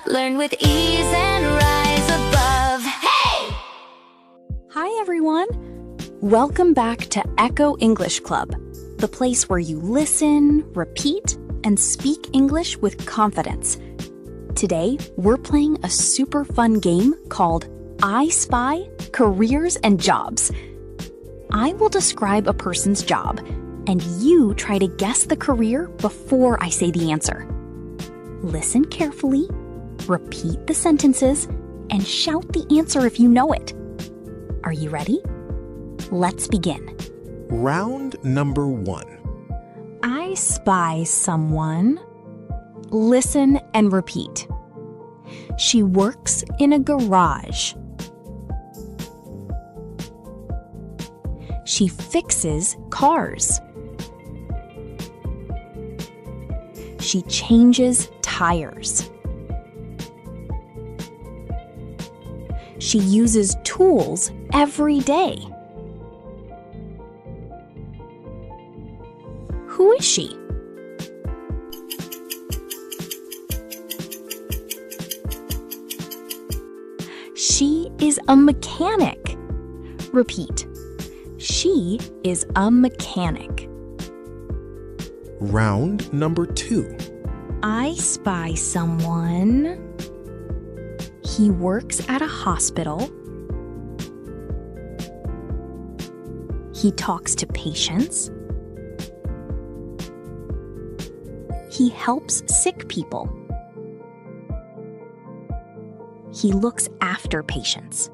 Learn with ease and rise above. Hey! Hi, everyone. Welcome back to Echo English Club, the place where you listen, repeat, and speak English with confidence. Today, we're playing a super fun game called I Spy Careers and Jobs. I will describe a person's job, and you try to guess the career before I say the answer. Listen carefully, repeat the sentences, and shout the answer if you know it. Are you ready? Let's begin. Round number 1. I spy someone. Listen and repeat. She works in a garage. She fixes cars. She changes tires. She uses tools every day. Who is she? She is a mechanic. Repeat. She is a mechanic. Round number 2. I spy someone. He works at a hospital. He talks to patients. He helps sick people. He looks after patients.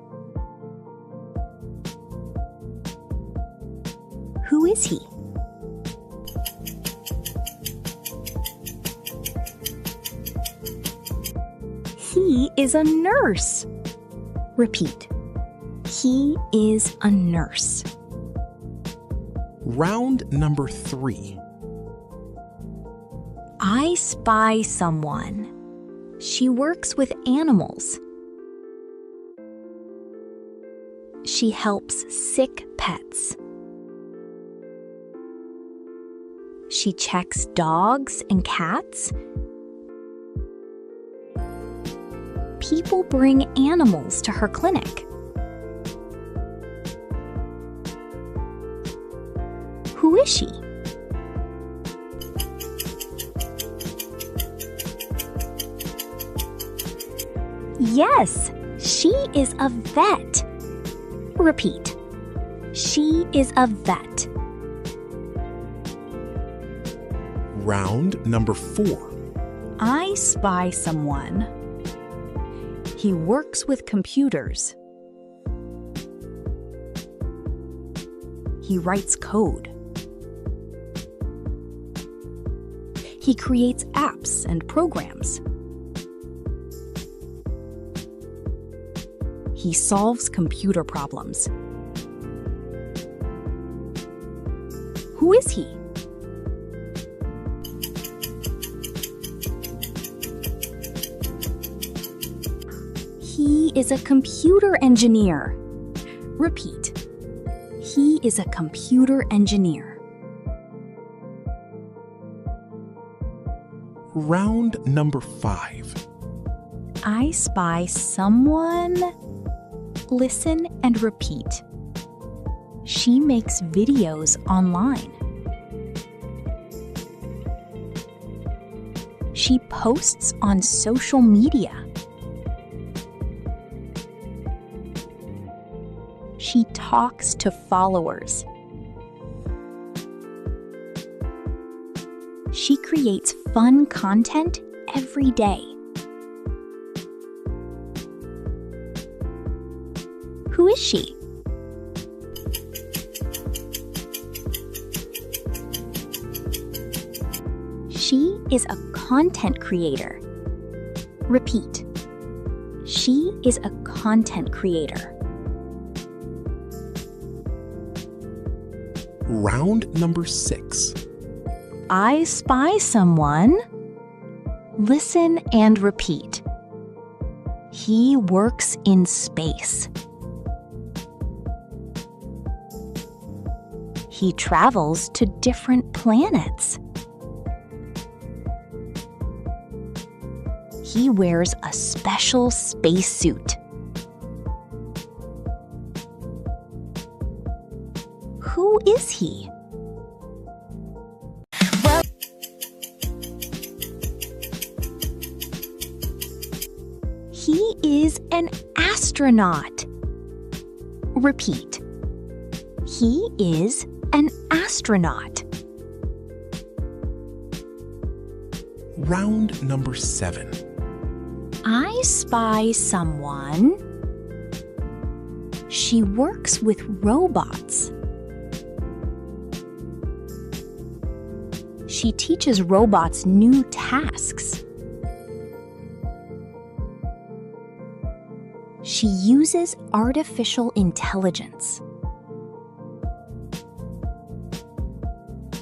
Who is he? He is a nurse. Repeat. He is a nurse. Round number 3. I spy someone. She works with animals. She helps sick pets. She checks dogs and cats. People bring animals to her clinic. Who is she? Yes, she is a vet. Repeat. She is a vet. Round number 4. I spy someone. He works with computers. He writes code. He creates apps and programs. He solves computer problems. Who is he? He is a computer engineer. Repeat. He is a computer engineer. Round number 5. I spy someone. Listen and repeat. She makes videos online. She posts on social media. She talks to followers. She creates fun content every day. Who is she? She is a content creator. Repeat. She is a content creator. Round number 6. I spy someone. Listen and repeat. He works in space. He travels to different planets. He wears a special spacesuit. Who is he? Well, He is an astronaut. Repeat. He is an astronaut. Round number 7. I spy someone. She works with robots. She teaches robots new tasks. She uses artificial intelligence.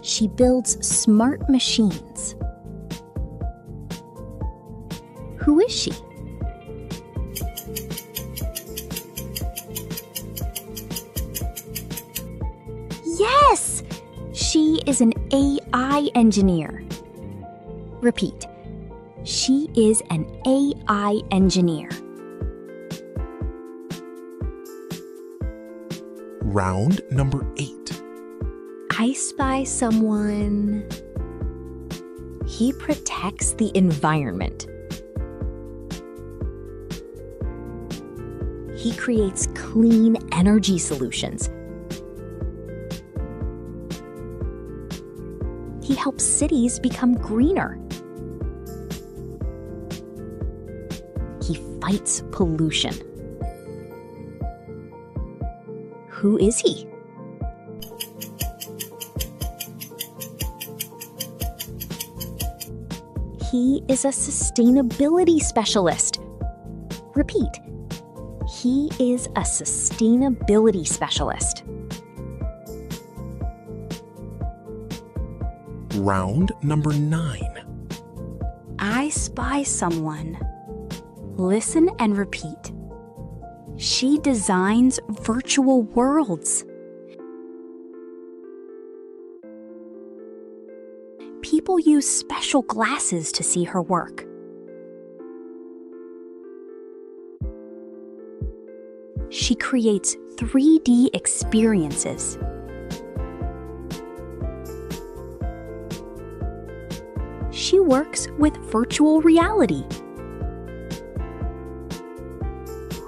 She builds smart machines. Who is she? Yes! She is an AI engineer. Repeat. She is an AI engineer. Round number 8. I spy someone. He protects the environment. He creates clean energy solutions. He helps cities become greener. He fights pollution. Who is he? He is a sustainability specialist. Repeat. He is a sustainability specialist. Round number 9. I spy someone. Listen and repeat. She designs virtual worlds. People use special glasses to see her work. She creates 3D experiences. She works with virtual reality.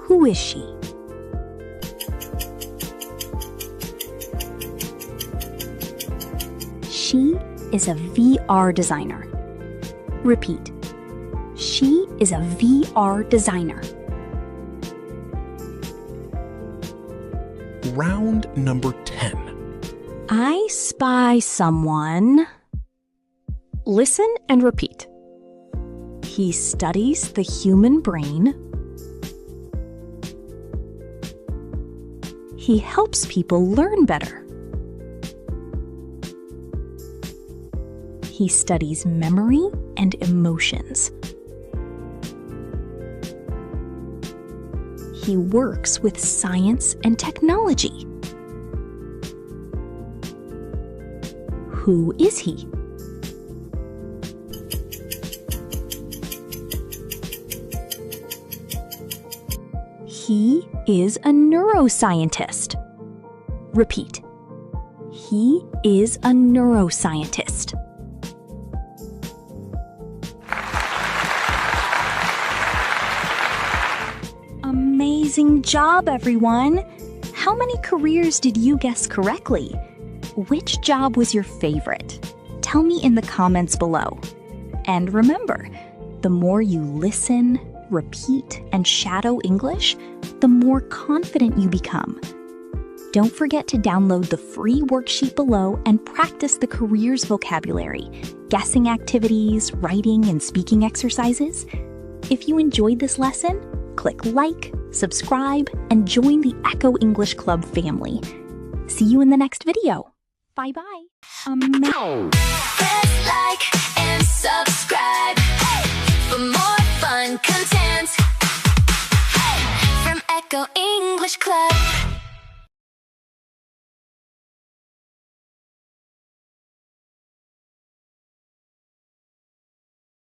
Who is she? She is a VR designer. Repeat. She is a VR designer. Round number 10. I spy someone. Listen and repeat. He studies the human brain. He helps people learn better. He studies memory and emotions. He works with science and technology. Who is he? He is a neuroscientist. Repeat. He is a neuroscientist. Amazing job, everyone! How many careers did you guess correctly? Which job was your favorite? Tell me in the comments below. And remember, the more you listen, repeat, and shadow English, the more confident you become. Don't forget to download the free worksheet below and practice the careers vocabulary, guessing activities, writing, and speaking exercises. If you enjoyed this lesson, click like, subscribe, and join the Echo English Club family. See you in the next video. Bye-bye. just like